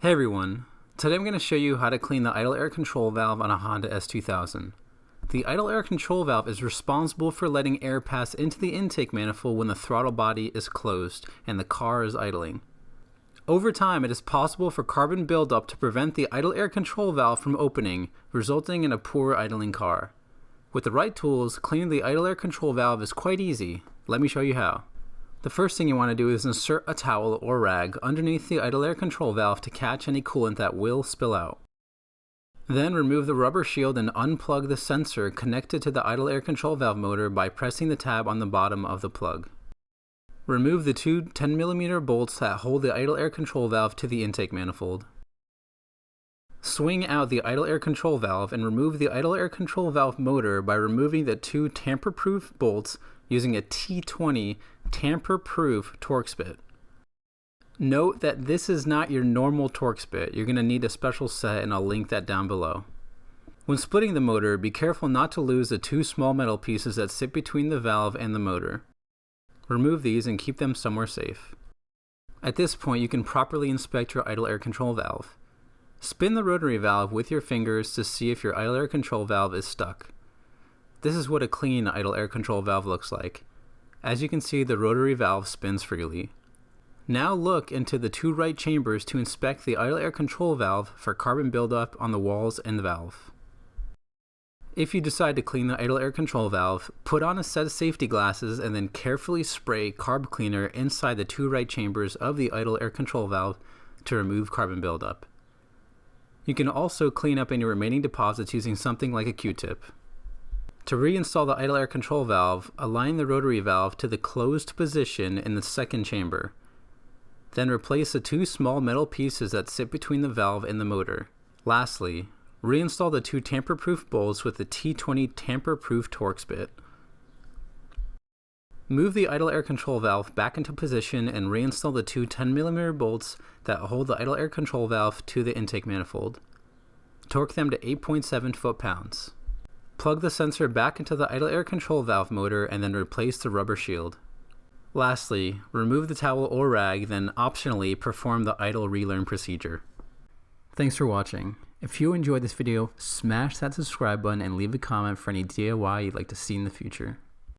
Hey everyone, today I'm going to show you how to clean the idle air control valve on a Honda S2000. The idle air control valve is responsible for letting air pass into the intake manifold when the throttle body is closed and the car is idling. Over time, it is possible for carbon buildup to prevent the idle air control valve from opening, resulting in a poor idling car. With the right tools, cleaning the idle air control valve is quite easy. Let me show you how. The first thing you want to do is insert a towel or rag underneath the idle air control valve to catch any coolant that will spill out. Then remove the rubber shield and unplug the sensor connected to the idle air control valve motor by pressing the tab on the bottom of the plug. Remove the two 10mm bolts that hold the idle air control valve to the intake manifold. Swing out the idle air control valve and remove the idle air control valve motor by removing the two tamper-proof bolts using a T20 tamper-proof Torx bit. Note that this is not your normal Torx bit. You're going to need a special set, and I'll link that down below. When splitting the motor, be careful not to lose the two small metal pieces that sit between the valve and the motor. Remove these and keep them somewhere safe. At this point, you can properly inspect your idle air control valve. Spin the rotary valve with your fingers to see if your idle air control valve is stuck. This is what a clean idle air control valve looks like. As you can see, the rotary valve spins freely. Now look into the two right chambers to inspect the idle air control valve for carbon buildup on the walls and the valve. If you decide to clean the idle air control valve, put on a set of safety glasses and then carefully spray carb cleaner inside the two right chambers of the idle air control valve to remove carbon buildup. You can also clean up any remaining deposits using something like a Q-tip. To reinstall the idle air control valve, align the rotary valve to the closed position in the second chamber. Then replace the two small metal pieces that sit between the valve and the motor. Lastly, reinstall the two tamper-proof bolts with the T20 tamper-proof Torx bit. Move the idle air control valve back into position and reinstall the two 10mm bolts that hold the idle air control valve to the intake manifold. Torque them to 8.7 foot-pounds. Plug the sensor back into the idle air control valve motor and then replace the rubber shield. Lastly, remove the towel or rag, then optionally perform the idle relearn procedure. Thanks for watching. If you enjoyed this video, smash that subscribe button and leave a comment for any DIY you'd like to see in the future.